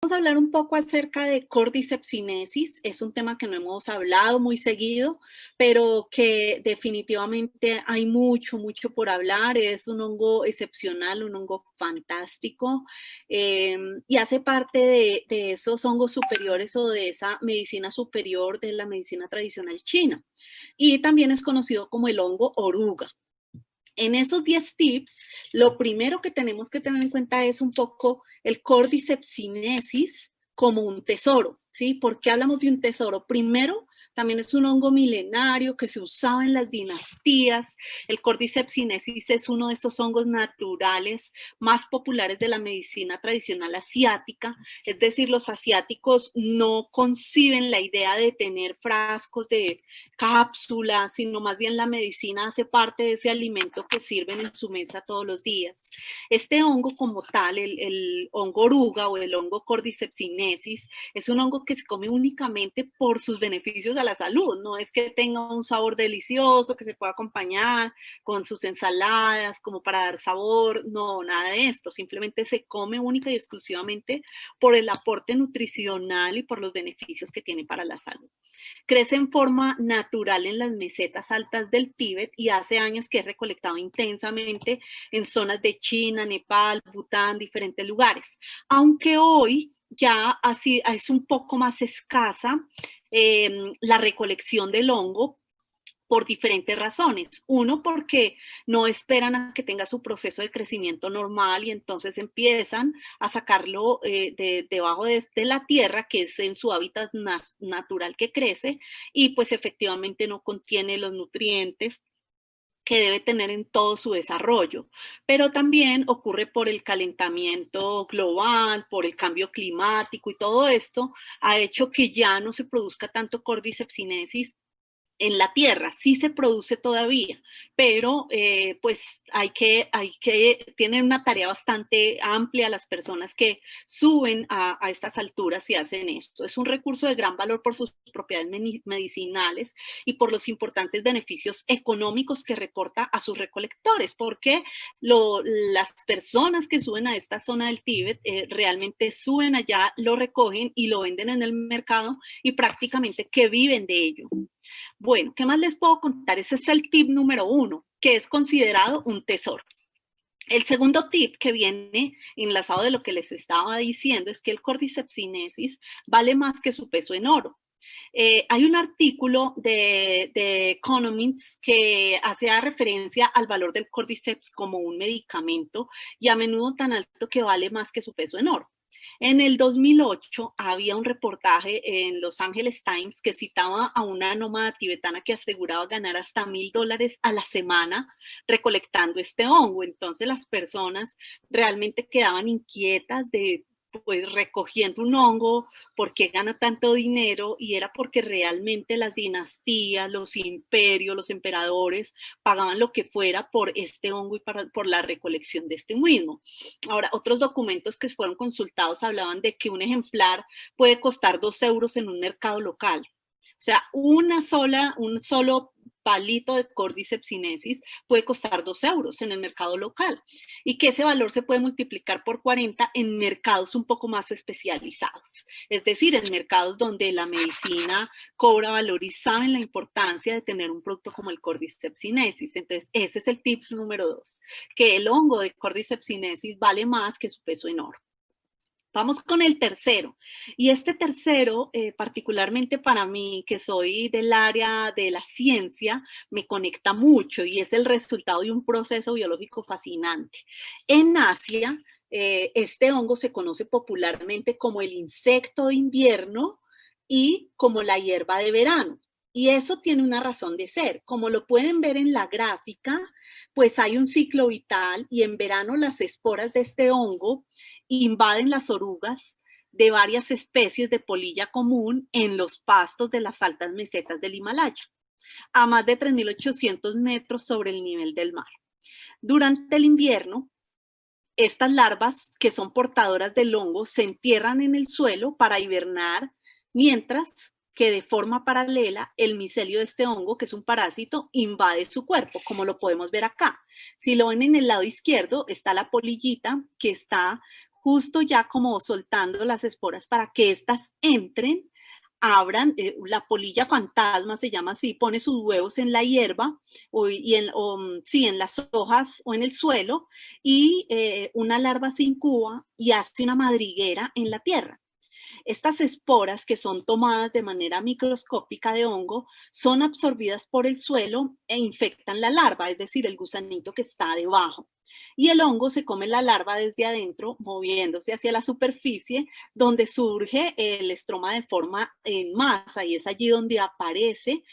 vamos a hablar un poco acerca de Cordyceps sinensis. Es un tema que no hemos hablado muy seguido, pero que definitivamente hay mucho, mucho por hablar. Es un hongo excepcional, un hongo fantástico, y hace parte de esos hongos superiores o de esa medicina superior de la medicina tradicional china. Y también es conocido como el hongo oruga. En esos 10 tips, lo primero que tenemos que tener en cuenta es un poco el Cordyceps sinensis como un tesoro, ¿sí? ¿Por qué hablamos de un tesoro? Primero, también es un hongo milenario que se usaba en las dinastías. El Cordyceps sinensis es uno de esos hongos naturales más populares de la medicina tradicional asiática. Es decir, los asiáticos no conciben la idea de tener frascos de cápsulas, sino más bien la medicina hace parte de ese alimento que sirven en su mesa todos los días. Este hongo como tal, el hongo oruga o el hongo Cordyceps sinensis, es un hongo que se come únicamente por sus beneficios a la salud. No es que tenga un sabor delicioso, que se pueda acompañar con sus ensaladas, como para dar sabor. No, nada de esto. Simplemente se come única y exclusivamente por el aporte nutricional y por los beneficios que tiene para la salud. Crece en forma natural en las mesetas altas del Tíbet y hace años que es recolectado intensamente en zonas de China, Nepal, Bután, diferentes lugares. Aunque hoy ya así es un poco más escasa la recolección del hongo por diferentes razones. Uno, porque no esperan a que tenga su proceso de crecimiento normal y entonces empiezan a sacarlo debajo de la tierra, que es en su hábitat natural que crece, y pues efectivamente no contiene los nutrientes que debe tener en todo su desarrollo. Pero también ocurre por el calentamiento global, por el cambio climático y todo esto ha hecho que ya no se produzca tanto Cordyceps sinensis en la tierra. Sí se produce todavía, pero pues tienen una tarea bastante amplia las personas que suben a estas alturas y hacen esto. Es un recurso de gran valor por sus propiedades medicinales y por los importantes beneficios económicos que reporta a sus recolectores, porque las personas que suben a esta zona del Tíbet realmente suben allá, lo recogen y lo venden en el mercado y prácticamente que viven de ello. Bueno, ¿qué más les puedo contar? Ese es el tip número 1, que es considerado un tesoro. El segundo tip que viene enlazado de lo que les estaba diciendo es que el Cordyceps sinensis vale más que su peso en oro. Hay un artículo de Economics que hace referencia al valor del Cordyceps como un medicamento y a menudo tan alto que vale más que su peso en oro. En el 2008 había un reportaje en Los Angeles Times que citaba a una nómada tibetana que aseguraba ganar hasta $1,000 a la semana recolectando este hongo. Entonces las personas realmente quedaban inquietas de pues recogiendo un hongo, ¿por qué gana tanto dinero? Y era porque realmente las dinastías, los imperios, los emperadores pagaban lo que fuera por este hongo y por la recolección de este mismo. Ahora, otros documentos que fueron consultados hablaban de que un ejemplar puede costar 2 euros en un mercado local. O sea, un solo palito de Cordyceps sinensis puede costar 2 euros en el mercado local y que ese valor se puede multiplicar por 40 en mercados un poco más especializados, es decir, en mercados donde la medicina cobra valor y saben la importancia de tener un producto como el Cordyceps sinensis. Entonces, ese es el tip número 2, que el hongo de Cordyceps sinensis vale más que su peso en oro. Vamos con el tercero. Y este tercero, particularmente para mí, que soy del área de la ciencia, me conecta mucho y es el resultado de un proceso biológico fascinante. En Asia, este hongo se conoce popularmente como el insecto de invierno y como la hierba de verano. Y eso tiene una razón de ser. Como lo pueden ver en la gráfica, pues hay un ciclo vital y en verano las esporas de este hongo invaden las orugas de varias especies de polilla común en los pastos de las altas mesetas del Himalaya, a más de 3.800 metros sobre el nivel del mar. Durante el invierno, estas larvas, que son portadoras del hongo, se entierran en el suelo para hibernar, mientras que de forma paralela el micelio de este hongo, que es un parásito, invade su cuerpo, como lo podemos ver acá. Si lo ven en el lado izquierdo, está la polillita que está justo ya como soltando las esporas para que éstas entren, abran, la polilla fantasma se llama así, pone sus huevos en la hierba sí, en las hojas o en el suelo y una larva se incuba y hace una madriguera en la tierra. Estas esporas, que son tomadas de manera microscópica de hongo, son absorbidas por el suelo e infectan la larva, es decir, el gusanito que está debajo. Y el hongo se come la larva desde adentro, moviéndose hacia la superficie, donde surge el estroma de forma en masa, y es allí donde aparece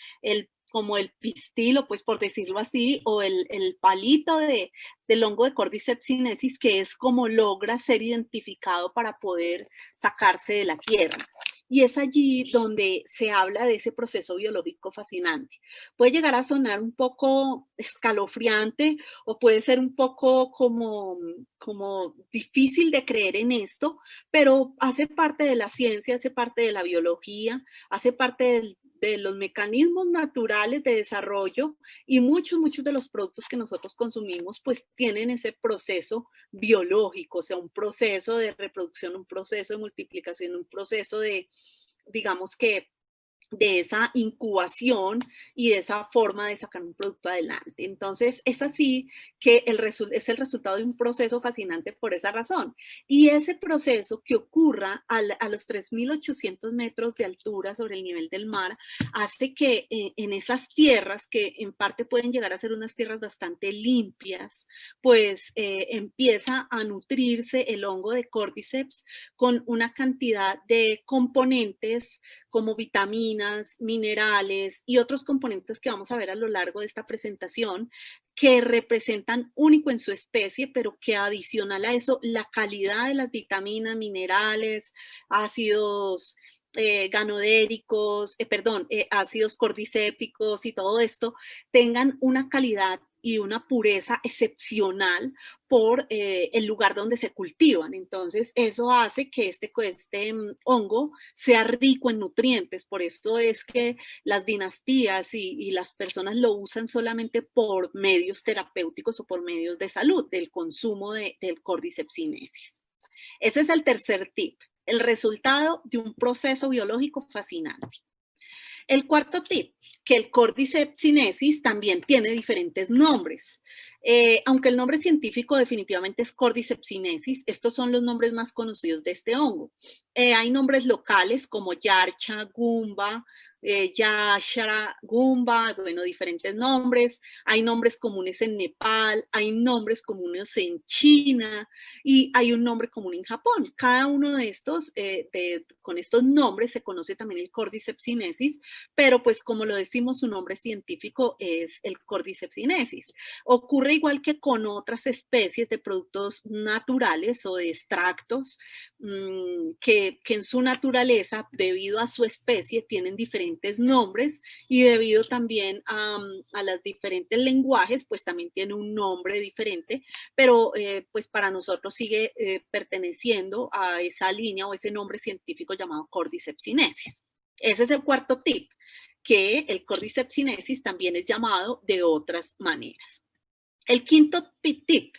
como el pistilo, pues por decirlo así, o el palito del hongo de Cordyceps sinensis, que es como logra ser identificado para poder sacarse de la tierra. Y es allí donde se habla de ese proceso biológico fascinante. Puede llegar a sonar un poco escalofriante o puede ser un poco como difícil de creer en esto, pero hace parte de la ciencia, hace parte de la biología, hace parte de los mecanismos naturales de desarrollo, y muchos de los productos que nosotros consumimos pues tienen ese proceso biológico, o sea, un proceso de reproducción, un proceso de multiplicación, un proceso de, digamos que, de esa incubación y de esa forma de sacar un producto adelante. Entonces, es así que es el resultado de un proceso fascinante por esa razón. Y ese proceso que ocurra a los 3.800 metros de altura sobre el nivel del mar hace que en esas tierras, que en parte pueden llegar a ser unas tierras bastante limpias, pues empieza a nutrirse el hongo de Cordyceps con una cantidad de componentes como vitaminas, minerales y otros componentes que vamos a ver a lo largo de esta presentación, que representan único en su especie, pero que adicional a eso, la calidad de las vitaminas, minerales, ácidos ganodéricos, ácidos cordicépicos y todo esto, tengan una calidad y una pureza excepcional por el lugar donde se cultivan. Entonces, eso hace que este hongo sea rico en nutrientes. Por esto es que las dinastías y las personas lo usan solamente por medios terapéuticos o por medios de salud, del consumo del Cordyceps sinensis. Ese es el tercer tip, el resultado de un proceso biológico fascinante. El cuarto tip, que el Cordyceps sinensis también tiene diferentes nombres. Aunque el nombre científico definitivamente es Cordyceps sinensis, estos son los nombres más conocidos de este hongo. Hay nombres locales como Yarcha, Gumba, Yashara, Gumba, bueno, diferentes nombres. Hay nombres comunes en Nepal, hay nombres comunes en China y hay un nombre común en Japón. Cada uno de estos, con estos nombres se conoce también el Cordyceps sinensis, pero pues como lo decimos, su nombre científico es el Cordyceps sinensis. Ocurre igual que con otras especies de productos naturales o de extractos que en su naturaleza, debido a su especie, tienen diferentes nombres, y debido también a los diferentes lenguajes, pues también tiene un nombre diferente, pero pues para nosotros sigue perteneciendo a esa línea o ese nombre científico llamado Cordyceps sinensis. Ese es el cuarto tip, que el Cordyceps sinensis también es llamado de otras maneras. El quinto tip,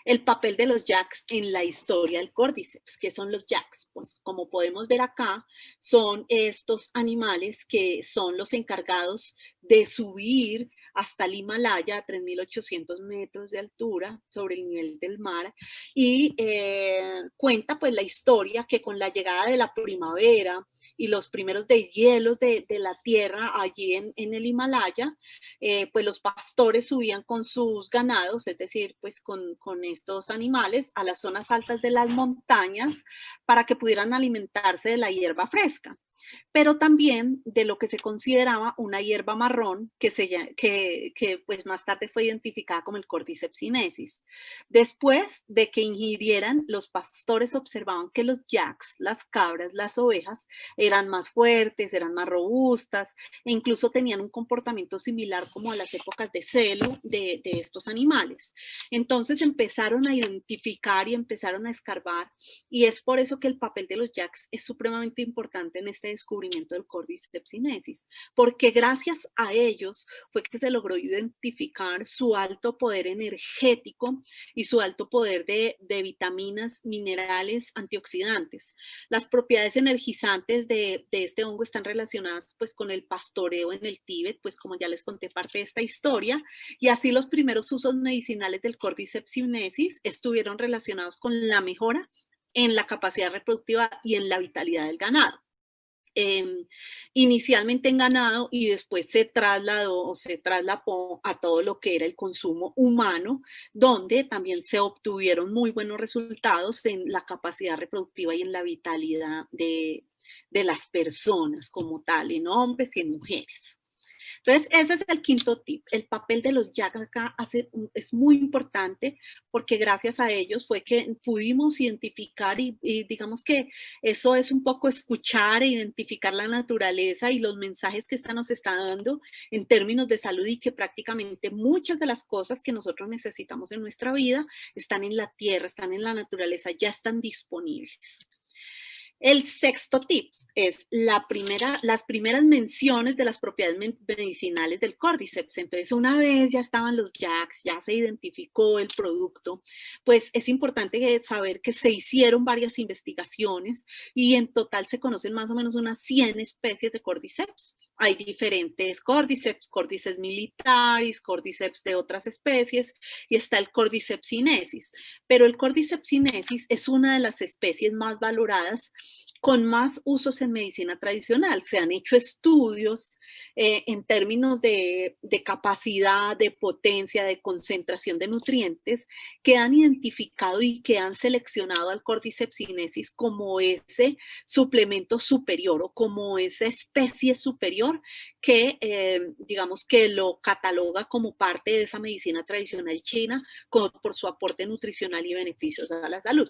el papel de los yaks en la historia del Cordyceps. ¿Qué son los yaks? Pues como podemos ver acá, son estos animales que son los encargados de subir hasta el Himalaya a 3.800 metros de altura sobre el nivel del mar, y cuenta pues la historia que con la llegada de la primavera y los primeros deshielos de la tierra allí en el Himalaya, pues los pastores subían con sus ganados, es decir, pues con estos animales a las zonas altas de las montañas para que pudieran alimentarse de la hierba fresca, pero también de lo que se consideraba una hierba marrón que pues más tarde fue identificada como el Cordyceps sinensis. Después de que ingirieran, los pastores observaban que los yaks, las cabras, las ovejas, eran más fuertes, eran más robustas e incluso tenían un comportamiento similar como a las épocas de celo de estos animales. Entonces empezaron a identificar y empezaron a escarbar, y es por eso que el papel de los yaks es supremamente importante en este descubrimiento del Cordyceps sinensis, porque gracias a ellos fue que se logró identificar su alto poder energético y su alto poder de vitaminas, minerales, antioxidantes. Las propiedades energizantes de este hongo están relacionadas pues con el pastoreo en el Tíbet, pues como ya les conté parte de esta historia, y así los primeros usos medicinales del Cordyceps sinensis estuvieron relacionados con la mejora en la capacidad reproductiva y en la vitalidad del ganado. Inicialmente en ganado y después se trasladó o se trasladó a todo lo que era el consumo humano, donde también se obtuvieron muy buenos resultados en la capacidad reproductiva y en la vitalidad de las personas como tal, en hombres y en mujeres. Entonces, ese es el quinto tip. El papel de los yak acá es muy importante porque gracias a ellos fue que pudimos identificar y digamos que eso es un poco escuchar e identificar la naturaleza y los mensajes que esta nos está dando en términos de salud y que prácticamente muchas de las cosas que nosotros necesitamos en nuestra vida están en la tierra, están en la naturaleza, ya están disponibles. El sexto tip es las primeras menciones de las propiedades medicinales del Cordyceps. Entonces, una vez ya estaban los JAKs, ya se identificó el producto, pues es importante saber que se hicieron varias investigaciones y en total se conocen más o menos unas 100 especies de Cordyceps. Hay diferentes Cordyceps militaris, Cordyceps de otras especies y está el Cordyceps sinensis. Pero el Cordyceps sinensis es una de las especies más valoradas con más usos en medicina tradicional. Se han hecho estudios en términos de capacidad, de potencia, de concentración de nutrientes que han identificado y que han seleccionado al Cordyceps sinensis como ese suplemento superior o como esa especie superior que digamos que lo cataloga como parte de esa medicina tradicional china por su aporte nutricional y beneficios a la salud.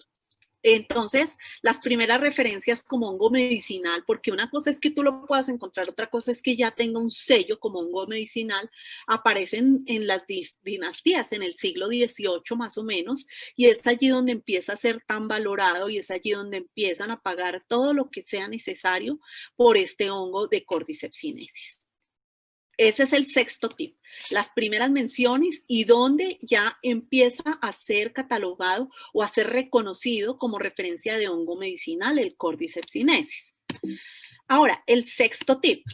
Entonces, las primeras referencias como hongo medicinal, porque una cosa es que tú lo puedas encontrar, otra cosa es que ya tenga un sello como hongo medicinal, aparecen en las dinastías, en el siglo XVIII más o menos, y es allí donde empieza a ser tan valorado y es allí donde empiezan a pagar todo lo que sea necesario por este hongo de Cordyceps sinensis. Ese es el sexto tip, las primeras menciones y donde ya empieza a ser catalogado o a ser reconocido como referencia de hongo medicinal el Cordyceps sinensis. Ahora, el sexto tip,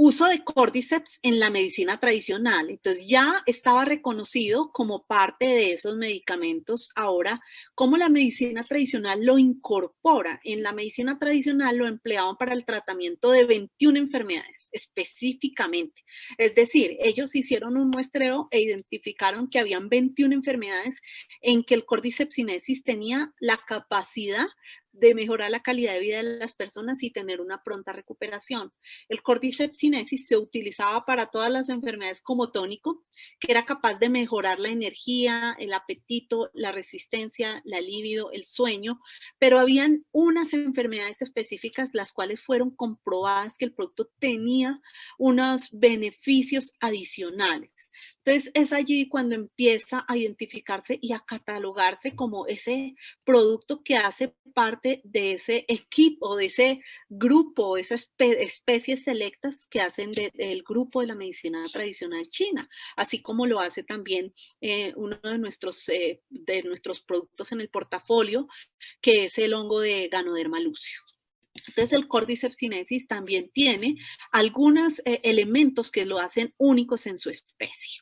uso de Cordyceps en la medicina tradicional. Entonces ya estaba reconocido como parte de esos medicamentos. Ahora, ¿cómo la medicina tradicional lo incorpora? En la medicina tradicional lo empleaban para el tratamiento de 21 enfermedades específicamente. Es decir, ellos hicieron un muestreo e identificaron que habían 21 enfermedades en que el Cordyceps sinensis tenía la capacidad de mejorar la calidad de vida de las personas y tener una pronta recuperación. El Cordyceps sinensis se utilizaba para todas las enfermedades como tónico, que era capaz de mejorar la energía, el apetito, la resistencia, la libido, el sueño, pero habían unas enfermedades específicas las cuales fueron comprobadas que el producto tenía unos beneficios adicionales. Entonces es allí cuando empieza a identificarse y a catalogarse como ese producto que hace parte de ese equipo, de ese grupo, esas especies selectas que hacen del grupo de la medicina tradicional china, así como lo hace también uno de nuestros productos en el portafolio, que es el hongo de Ganoderma lucio. Entonces el Cordyceps sinensis también tiene algunos elementos que lo hacen únicos en su especie.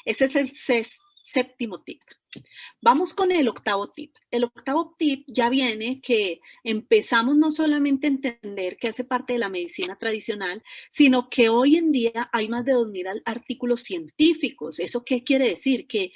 Ese es el séptimo tip. Vamos con el octavo tip. El octavo tip ya viene que empezamos no solamente a entender que hace parte de la medicina tradicional, sino que hoy en día hay más de 2000 artículos científicos. ¿Eso qué quiere decir? Que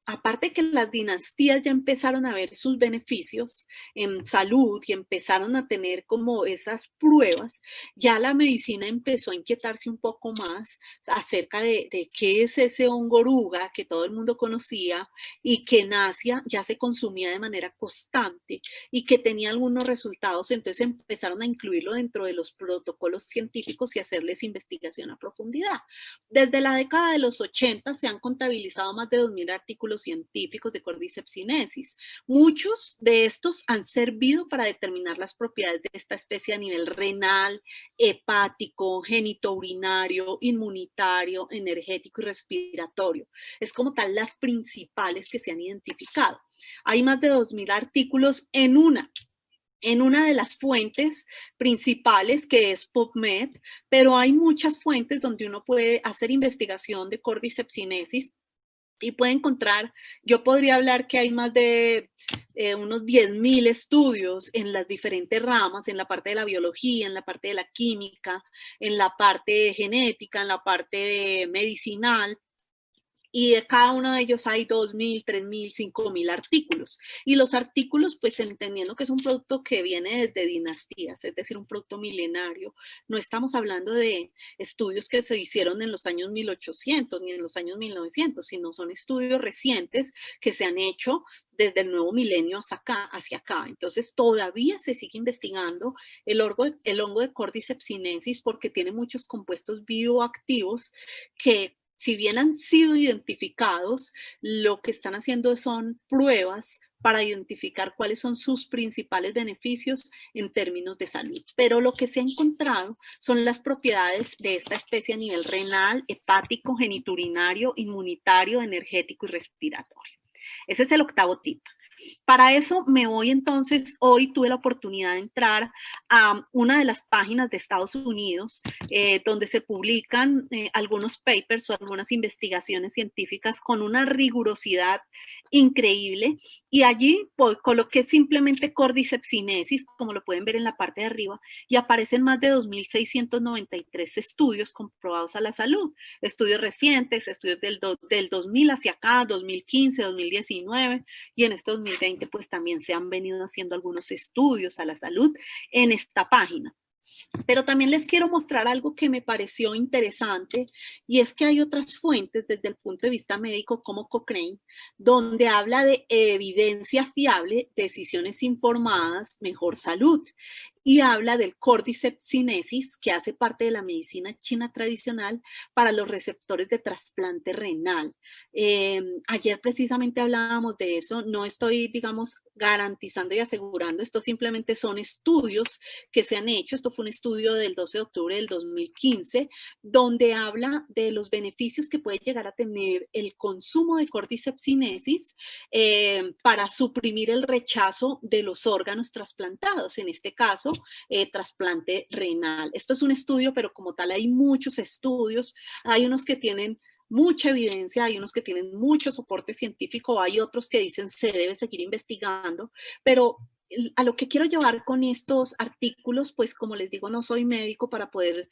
aparte que las dinastías ya empezaron a ver sus beneficios en salud y empezaron a tener como esas pruebas, ya la medicina empezó a inquietarse un poco más acerca de qué es ese hongo oruga que todo el mundo conocía y que en Asia ya se consumía de manera constante y que tenía algunos resultados, entonces empezaron a incluirlo dentro de los protocolos científicos y hacerles investigación a profundidad. Desde la década de los 80 se han contabilizado más de 2000 artículos artículos científicos de Cordyceps sinensis. Muchos de estos han servido para determinar las propiedades de esta especie a nivel renal, hepático, genitourinario, inmunitario, energético y respiratorio. Es como tal las principales que se han identificado. Hay más de 2000 artículos en una de las fuentes principales, que es PubMed, pero hay muchas fuentes donde uno puede hacer investigación de Cordyceps sinensis y puede encontrar, yo podría hablar que hay más de unos 10.000 estudios en las diferentes ramas, en la parte de la biología, en la parte de la química, en la parte genética, en la parte medicinal, y de cada uno de ellos hay 2.000, 3.000, 5.000 artículos. Y los artículos, pues entendiendo que es un producto que viene desde dinastías, es decir, un producto milenario, no estamos hablando de estudios que se hicieron en los años 1800 ni en los años 1900, sino son estudios recientes que se han hecho desde el nuevo milenio hacia acá. Entonces, todavía se sigue investigando el hongo de Cordyceps sinensis porque tiene muchos compuestos bioactivos que, si bien han sido identificados, lo que están haciendo son pruebas para identificar cuáles son sus principales beneficios en términos de salud. Pero lo que se ha encontrado son las propiedades de esta especie a nivel renal, hepático, genitourinario, inmunitario, energético y respiratorio. Ese es el octavo tip. Para eso me voy entonces, hoy tuve la oportunidad de entrar a una de las páginas de Estados Unidos donde se publican algunos papers o algunas investigaciones científicas con una rigurosidad increíble, y allí coloqué simplemente Cordyceps sinensis, como lo pueden ver en la parte de arriba, y aparecen más de 2.693 estudios comprobados a la salud, estudios recientes, estudios del 2000 hacia acá, 2015, 2019, y en este 2020 pues también se han venido haciendo algunos estudios a la salud en esta página. Pero también les quiero mostrar algo que me pareció interesante, y es que hay otras fuentes desde el punto de vista médico como Cochrane, donde habla de evidencia fiable, decisiones informadas, mejor salud, y habla del Cordyceps sinensis, que hace parte de la medicina china tradicional para los receptores de trasplante renal. Ayer precisamente hablábamos de eso, no estoy, digamos, garantizando y asegurando, esto simplemente son estudios que se han hecho. Esto fue un estudio del 12 de octubre del 2015, donde habla de los beneficios que puede llegar a tener el consumo de Cordyceps sinensis para suprimir el rechazo de los órganos trasplantados, en este caso, trasplante renal. Esto es un estudio, pero como tal hay muchos estudios, hay unos que tienen mucha evidencia, hay unos que tienen mucho soporte científico, hay otros que dicen se debe seguir investigando, pero a lo que quiero llevar con estos artículos, pues como les digo, no soy médico para poder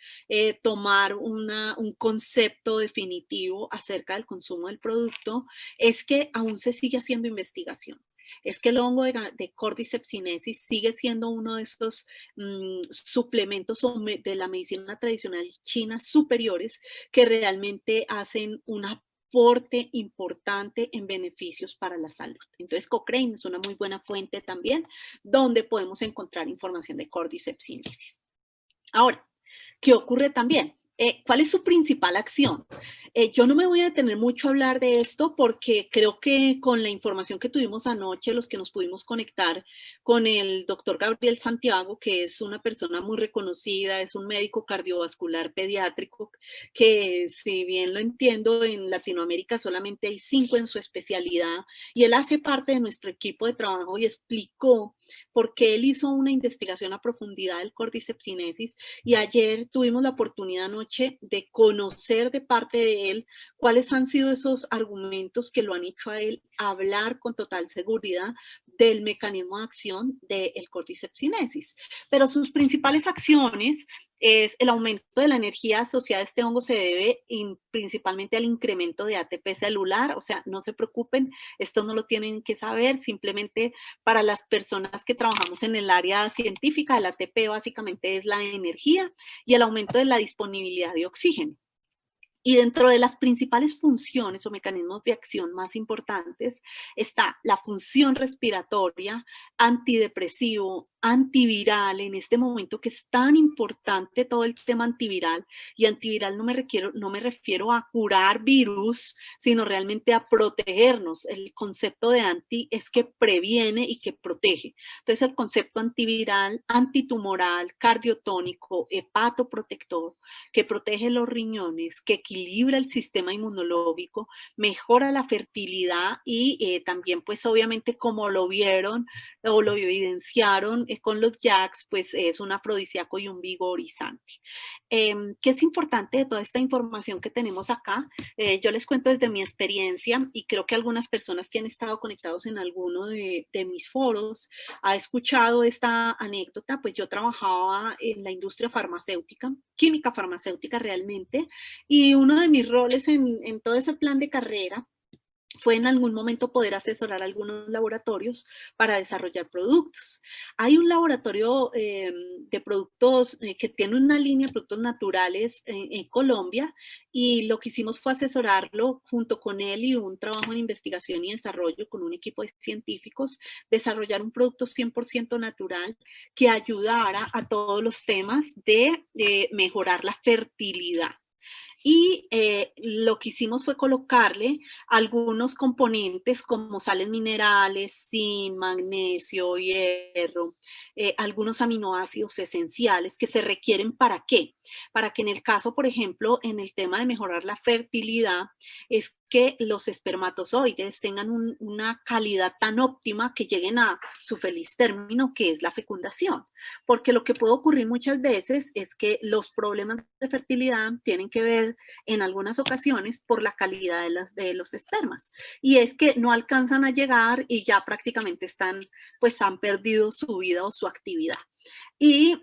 tomar un concepto definitivo acerca del consumo del producto, es que aún se sigue haciendo investigación. Es que el hongo de Cordyceps sinensis sigue siendo uno de estos suplementos de la medicina tradicional china superiores que realmente hacen una aporte importante en beneficios para la salud. Entonces, Cochrane es una muy buena fuente también donde podemos encontrar información de Cordyceps sinensis. Ahora, ¿qué ocurre también? ¿Cuál es su principal acción? Yo no me voy a detener mucho a hablar de esto porque creo que con la información que tuvimos anoche, los que nos pudimos conectar con el doctor Gabriel Santiago, que es una persona muy reconocida, es un médico cardiovascular pediátrico, que si bien lo entiendo, en Latinoamérica solamente hay 5 en su especialidad, y él hace parte de nuestro equipo de trabajo y explicó por qué él hizo una investigación a profundidad del Cordyceps sinensis, y ayer tuvimos la oportunidad de conocer de parte de él cuáles han sido esos argumentos que lo han hecho a él hablar con total seguridad del mecanismo de acción del Cordyceps sinensis. Pero sus principales acciones es el aumento de la energía asociada a este hongo. Se debe principalmente al incremento de ATP celular, o sea, no se preocupen, esto no lo tienen que saber, simplemente para las personas que trabajamos en el área científica, el ATP básicamente es la energía, y el aumento de la disponibilidad de oxígeno. Y dentro de las principales funciones o mecanismos de acción más importantes está la función respiratoria, antidepresivo, antiviral en este momento que es tan importante todo el tema antiviral, y antiviral no me refiero a curar virus, sino realmente a protegernos. El concepto de anti es que previene y que protege. Entonces el concepto antiviral, antitumoral, cardiotónico, hepatoprotector, que protege los riñones, que equilibra el sistema inmunológico, mejora la fertilidad y también pues obviamente como lo vieron o lo evidenciaron con los JAKs, pues es un afrodisíaco y un vigorizante. ¿Qué es importante de toda esta información que tenemos acá? Yo les cuento desde mi experiencia y creo que algunas personas que han estado conectados en alguno de mis foros ha escuchado esta anécdota. Pues yo trabajaba en la industria farmacéutica, química farmacéutica realmente, y uno de mis roles en todo ese plan de carrera fue en algún momento poder asesorar a algunos laboratorios para desarrollar productos. Hay un laboratorio de productos que tiene una línea de productos naturales en Colombia, y lo que hicimos fue asesorarlo junto con él y un trabajo en investigación y desarrollo con un equipo de científicos, desarrollar un producto 100% natural que ayudara a todos los temas de mejorar la fertilidad. Y lo que hicimos fue colocarle algunos componentes como sales minerales, zinc, magnesio, hierro, algunos aminoácidos esenciales que se requieren ¿para qué? Para que en el caso, por ejemplo, en el tema de mejorar la fertilidad, es que los espermatozoides tengan una calidad tan óptima que lleguen a su feliz término, que es la fecundación. Porque lo que puede ocurrir muchas veces es que los problemas de fertilidad tienen que ver en algunas ocasiones por la calidad de los espermas. Y es que no alcanzan a llegar y ya prácticamente pues han perdido su vida o su actividad. Y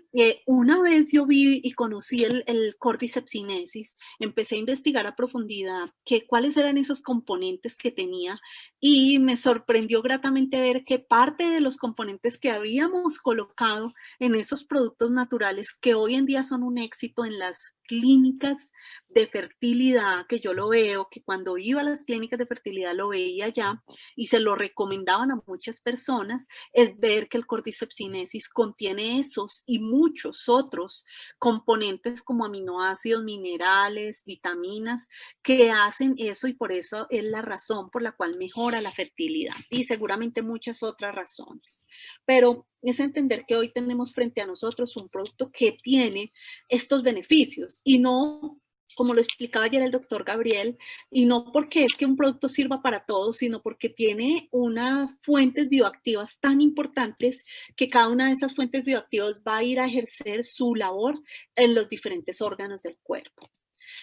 una vez yo vi y conocí el Cordyceps sinensis, empecé a investigar a profundidad cuáles eran esos componentes que tenía, y me sorprendió gratamente ver que parte de los componentes que habíamos colocado en esos productos naturales que hoy en día son un éxito en las clínicas de fertilidad, que yo lo veo, que cuando iba a las clínicas de fertilidad lo veía ya y se lo recomendaban a muchas personas, es ver que el Cordyceps sinensis contiene esos y muchos otros componentes como aminoácidos, minerales, vitaminas, que hacen eso, y por eso es la razón por la cual mejora la fertilidad, y seguramente muchas otras razones. Pero es entender que hoy tenemos frente a nosotros un producto que tiene estos beneficios, y no, como lo explicaba ayer el doctor Gabriel, y no porque es que un producto sirva para todo, sino porque tiene unas fuentes bioactivas tan importantes que cada una de esas fuentes bioactivas va a ir a ejercer su labor en los diferentes órganos del cuerpo.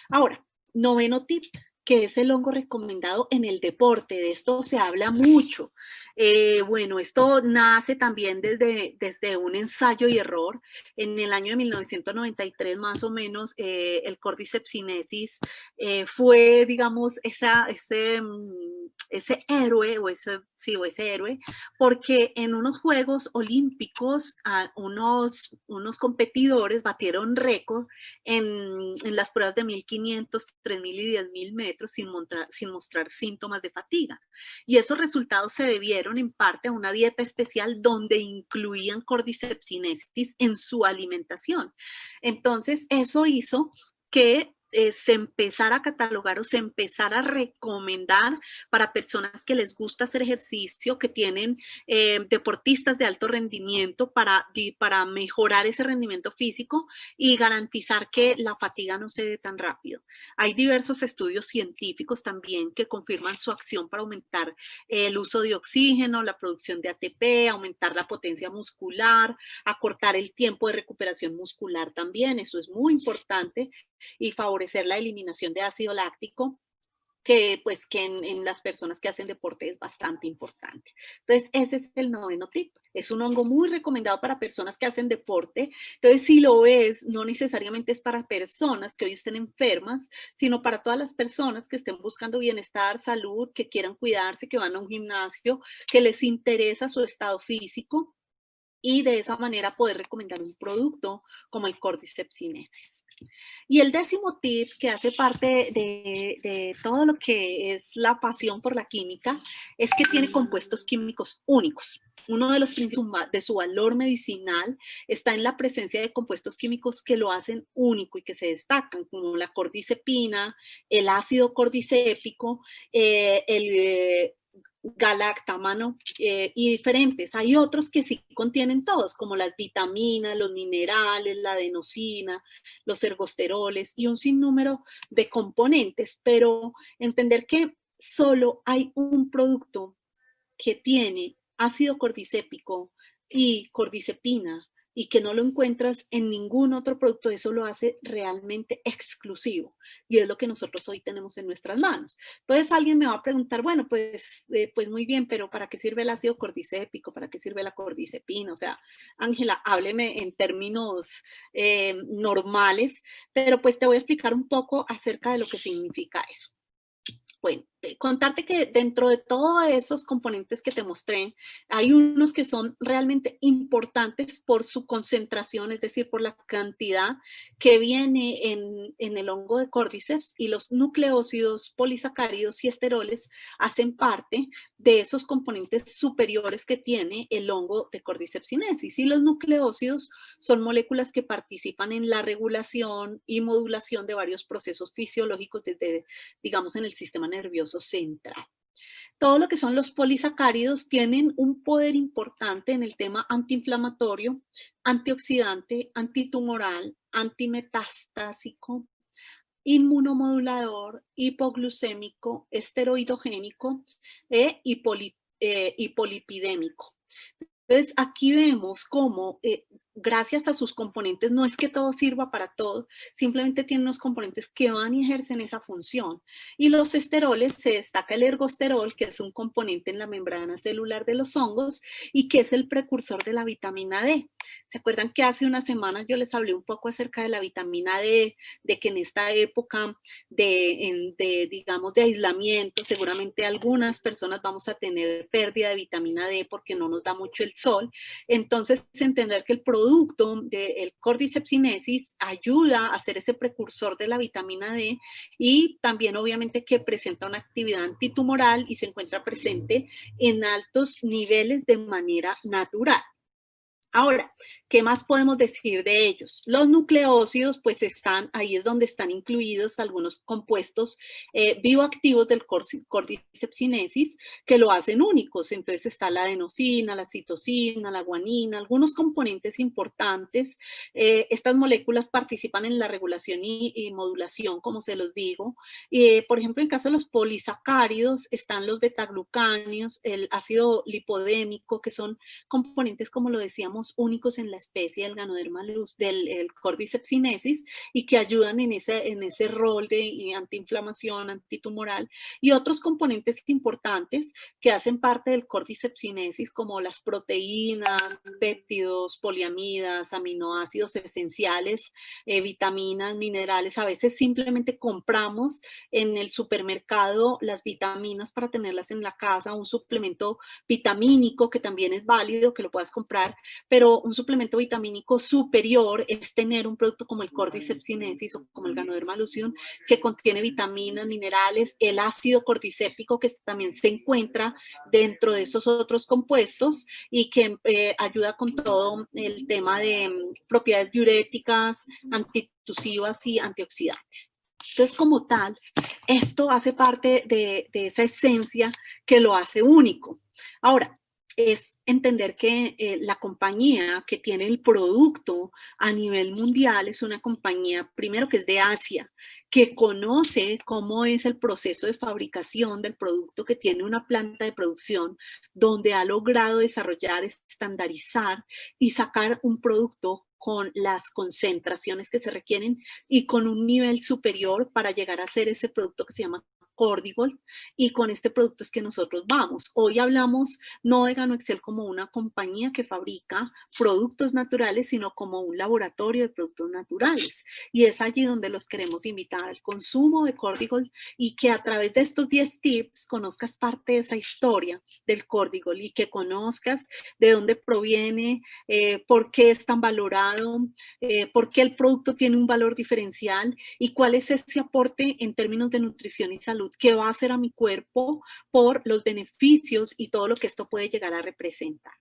Ahora, noveno tip, que es el hongo recomendado en el deporte. De esto se habla mucho. Bueno, esto nace también desde un ensayo y error. En el año de 1993, más o menos, el Cordyceps sinensis fue, digamos, ese héroe, o ese héroe, porque en unos Juegos Olímpicos unos competidores batieron récord en las pruebas de 1500, 3000 y 10.000 metros sin mostrar síntomas de fatiga. Y esos resultados se debieron en parte a una dieta especial donde incluían Cordyceps sinensis en su alimentación. Entonces, eso hizo que se empezara a catalogar o se empezara a recomendar para personas que les gusta hacer ejercicio, que tienen deportistas de alto rendimiento para mejorar ese rendimiento físico y garantizar que la fatiga no se dé tan rápido. Hay diversos estudios científicos también que confirman su acción para aumentar el uso de oxígeno, la producción de ATP, aumentar la potencia muscular, acortar el tiempo de recuperación muscular también, eso es muy importante, y favorecer la eliminación de ácido láctico, que pues que en las personas que hacen deporte es bastante importante. Entonces, ese es el noveno tip. Es un hongo muy recomendado para personas que hacen deporte. Entonces, si lo ves, no necesariamente es para personas que hoy estén enfermas, sino para todas las personas que estén buscando bienestar, salud, que quieran cuidarse, que van a un gimnasio, que les interesa su estado físico, y de esa manera poder recomendar un producto como el Cordyceps sinensis. Y el décimo tip, que hace parte de todo lo que es la pasión por la química, es que tiene compuestos químicos únicos. Uno de los principios de su valor medicinal está en la presencia de compuestos químicos que lo hacen único y que se destacan, como la cordycepina, el ácido cordycépico, el galactamano y diferentes. Hay otros que sí contienen todos, como las vitaminas, los minerales, la adenosina, los ergosteroles y un sinnúmero de componentes, pero entender que solo hay un producto que tiene ácido cordicépico y cordicepina y que no lo encuentras en ningún otro producto, eso lo hace realmente exclusivo y es lo que nosotros hoy tenemos en nuestras manos. Entonces alguien me va a preguntar, bueno, pues muy bien, pero ¿para qué sirve el ácido cordicépico? ¿Para qué sirve la cordicepina? O sea, Ángela, hábleme en términos normales, pero pues te voy a explicar un poco acerca de lo que significa eso. Bueno, contarte que dentro de todos esos componentes que te mostré, hay unos que son realmente importantes por su concentración, es decir, por la cantidad que viene en el hongo de Cordyceps, y los nucleócidos, polisacáridos y esteroles hacen parte de esos componentes superiores que tiene el hongo de Cordyceps sinensis. Y los nucleócidos son moléculas que participan en la regulación y modulación de varios procesos fisiológicos desde, digamos, en el sistema nervioso central. Todo lo que son los polisacáridos tienen un poder importante en el tema antiinflamatorio, antioxidante, antitumoral, antimetastásico, inmunomodulador, hipoglucémico, esteroidogénico y polipidémico. Entonces, aquí vemos cómo, gracias a sus componentes, no es que todo sirva para todo, simplemente tiene unos componentes que van y ejercen esa función. Y los esteroles, se destaca el ergosterol, que es un componente en la membrana celular de los hongos y que es el precursor de la vitamina D. ¿Se acuerdan que hace unas semanas yo les hablé un poco acerca de la vitamina D, de que en esta época digamos, de aislamiento, seguramente algunas personas vamos a tener pérdida de vitamina D porque no nos da mucho el sol? Entonces, entender que el producto del Cordyceps sinensis ayuda a ser ese precursor de la vitamina D y también obviamente que presenta una actividad antitumoral y se encuentra presente en altos niveles de manera natural. Ahora, ¿qué más podemos decir de ellos? Los nucleócidos, pues están, ahí es donde están incluidos algunos compuestos bioactivos del Cordyceps sinensis que lo hacen únicos. Entonces está la adenosina, la citosina, la guanina, algunos componentes importantes. Estas moléculas participan en la regulación y modulación, como se los digo. Por ejemplo, en caso de los polisacáridos, están los betaglucanios, el ácido lipodémico, que son componentes, como lo decíamos, únicos en la especie del Ganoderma lus, del Cordyceps sinensis, y que ayudan en ese rol de antiinflamación, antitumoral, y otros componentes importantes que hacen parte del Cordyceps sinensis, como las proteínas, péptidos, poliamidas, aminoácidos esenciales, vitaminas, minerales. A veces simplemente compramos en el supermercado las vitaminas para tenerlas en la casa, un suplemento vitamínico que también es válido, que lo puedas comprar, pero un suplemento vitamínico superior es tener un producto como el Cordyceps sinensis o como el Ganoderma lucidum, que contiene vitaminas, minerales, el ácido cordycépico, que también se encuentra dentro de esos otros compuestos y que ayuda con todo el tema de propiedades diuréticas, antitusivas y antioxidantes. Entonces, como tal, esto hace parte de esa esencia que lo hace único. Ahora, es entender que la compañía que tiene el producto a nivel mundial es una compañía, primero, que es de Asia, que conoce cómo es el proceso de fabricación del producto, que tiene una planta de producción donde ha logrado desarrollar, estandarizar y sacar un producto con las concentraciones que se requieren y con un nivel superior para llegar a ser ese producto que se llama Cordigold y con este producto es que nosotros vamos. Hoy hablamos no de Ganoexcel como una compañía que fabrica productos naturales, sino como un laboratorio de productos naturales. Y es allí donde los queremos invitar al consumo de Cordigold y que a través de estos 10 tips conozcas parte de esa historia del Cordigold y que conozcas de dónde proviene, por qué es tan valorado, por qué el producto tiene un valor diferencial y cuál es ese aporte en términos de nutrición y salud que va a hacer a mi cuerpo por los beneficios y todo lo que esto puede llegar a representar.